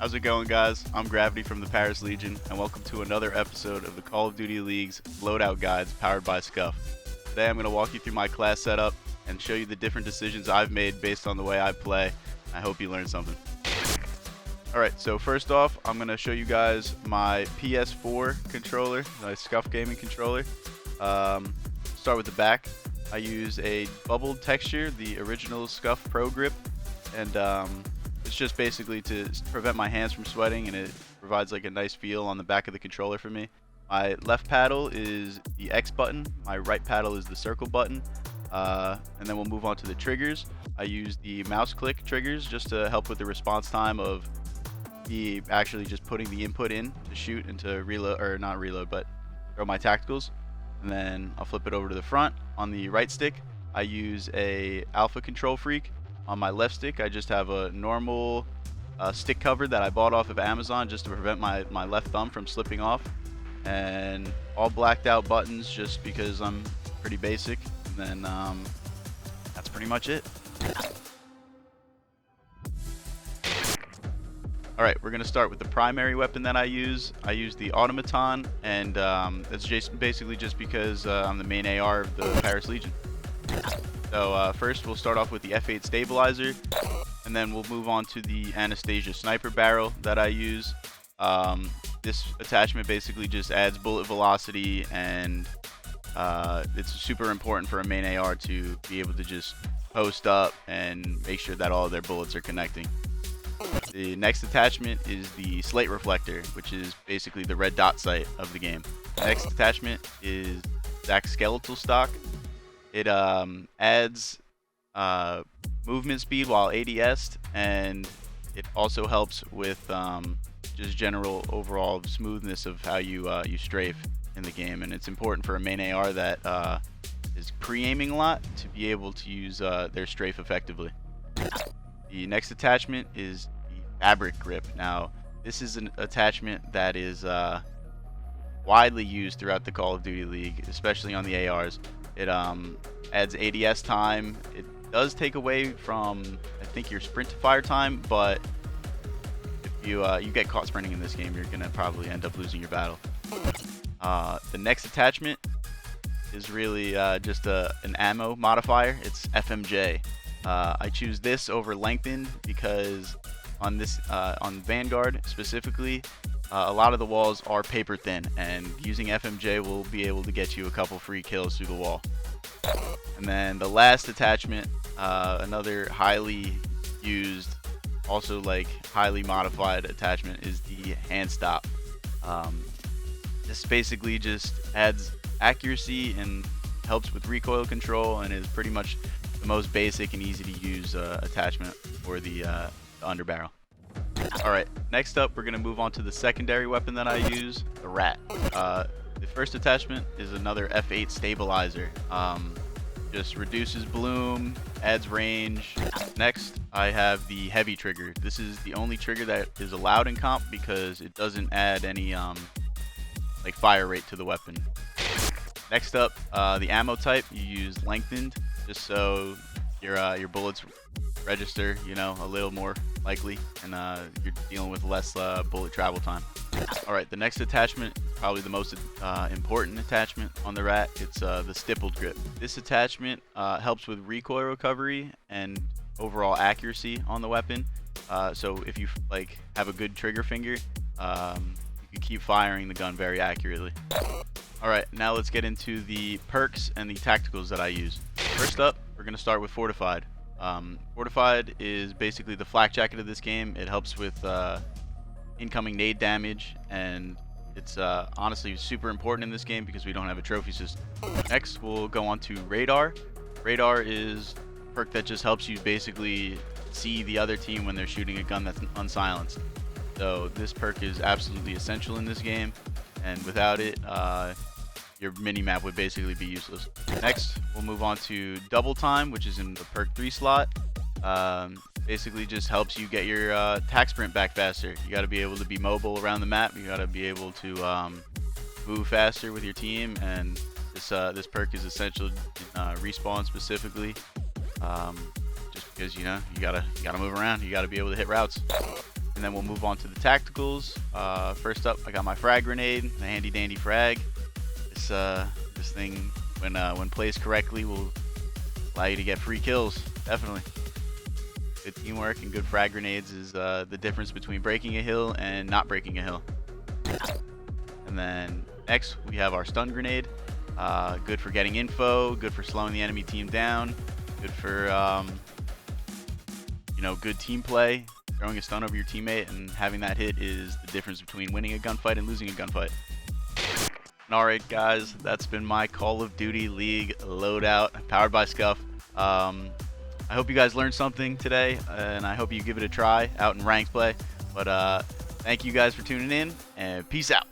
How's it going, guys? I'm Grvty from the Paris Legion, and welcome to another episode of the Call of Duty League's Loadout Guides powered by SCUF. Today I'm going to walk you through my class setup and show you the different decisions I've made based on the way I play. I hope you learned something. Alright, so first off, I'm going to show you guys my PS4 controller, my SCUF gaming controller. Start with the back. I use a bubbled texture, the original SCUF Pro Grip, and it's just basically to prevent my hands from sweating, and it provides like a nice feel on the back of the controller for me. My left paddle is the X button, my right paddle is the circle button, and then we'll move on to the triggers. I use the mouse click triggers just to help with the response time of the actually just putting the input in to shoot and to reload, or not reload, but throw my tacticals. And then I'll flip it over to the front. On the right stick, I use a Alpha Control Freak. On my left stick, I just have a normal stick cover that I bought off of Amazon just to prevent my left thumb from slipping off. And all blacked out buttons just because I'm pretty basic. And then that's pretty much it. Alright, we're going to start with the primary weapon that I use. I use the Automaton, and that's just basically just because I'm the main AR of the Paris Legion. So first we'll start off with the F8 stabilizer, and then we'll move on to the Anastasia sniper barrel that I use. This attachment basically just adds bullet velocity, and it's super important for a main AR to be able to just post up and make sure that all of their bullets are connecting. The next attachment is the slate reflector, which is basically the red dot sight of the game. The next attachment is Zach skeletal stock. It adds movement speed while ADS'd, and it also helps with just general overall smoothness of how you strafe in the game. And it's important for a main AR that is pre-aiming a lot to be able to use their strafe effectively. The next attachment is the fabric grip. Now, this is an attachment that is widely used throughout the Call of Duty League, especially on the ARs. It adds ADS time. It does take away from, I think, your sprint to fire time, but if you get caught sprinting in this game, you're gonna probably end up losing your battle. The next attachment is really just an ammo modifier. It's FMJ. I choose this over lengthened because on this on Vanguard specifically, a lot of the walls are paper thin, and using FMJ will be able to get you a couple free kills through the wall. And then the last attachment, another highly used, also like highly modified attachment, is the hand stop. This basically just adds accuracy and helps with recoil control, and is pretty much the most basic and easy to use attachment for the underbarrel. Alright, next up we're going to move on to the secondary weapon that I use, the Rat. The first attachment is another F8 stabilizer. Just reduces bloom, adds range. Next, I have the heavy trigger. This is the only trigger that is allowed in comp because it doesn't add any like fire rate to the weapon. Next up, the ammo type, you use lengthened, just so your bullets register, you know, a little more likely, and you're dealing with less bullet travel time. Alright, the next attachment, probably the most important attachment on the Rat, it's the stippled grip. This attachment helps with recoil recovery and overall accuracy on the weapon. So if you like have a good trigger finger, you can keep firing the gun very accurately. Alright, now let's get into the perks and the tacticals that I use. First up, we're going to start with Fortified. Fortified is basically the flak jacket of this game. It helps with incoming nade damage, and it's honestly super important in this game because we don't have a trophy system. Next, we'll go on to Radar. Radar is a perk that just helps you basically see the other team when they're shooting a gun that's unsilenced. So this perk is absolutely essential in this game, and without it, your mini-map would basically be useless. Next, we'll move on to Double Time, which is in the perk 3 slot. Basically just helps you get your tac sprint back faster. You got to be able to be mobile around the map. You got to be able to move faster with your team, and this perk is essential in respawn specifically. Just because, you know, you gotta move around. You gotta be able to hit routes. and then we'll move on to the tacticals. First up, I got my frag grenade, the handy dandy frag. This thing, when placed correctly, will allow you to get free kills. Definitely. Good teamwork and good frag grenades is the difference between breaking a hill and not breaking a hill. And then next we have our stun grenade. Good for getting info, good for slowing the enemy team down, good for good team play. Throwing a stun over your teammate and having that hit is the difference between winning a gunfight and losing a gunfight. Alright guys, that's been my Call of Duty League loadout powered by SCUF. I hope you guys learned something today, and I hope you give it a try out in ranked play. But thank you guys for tuning in, and peace out.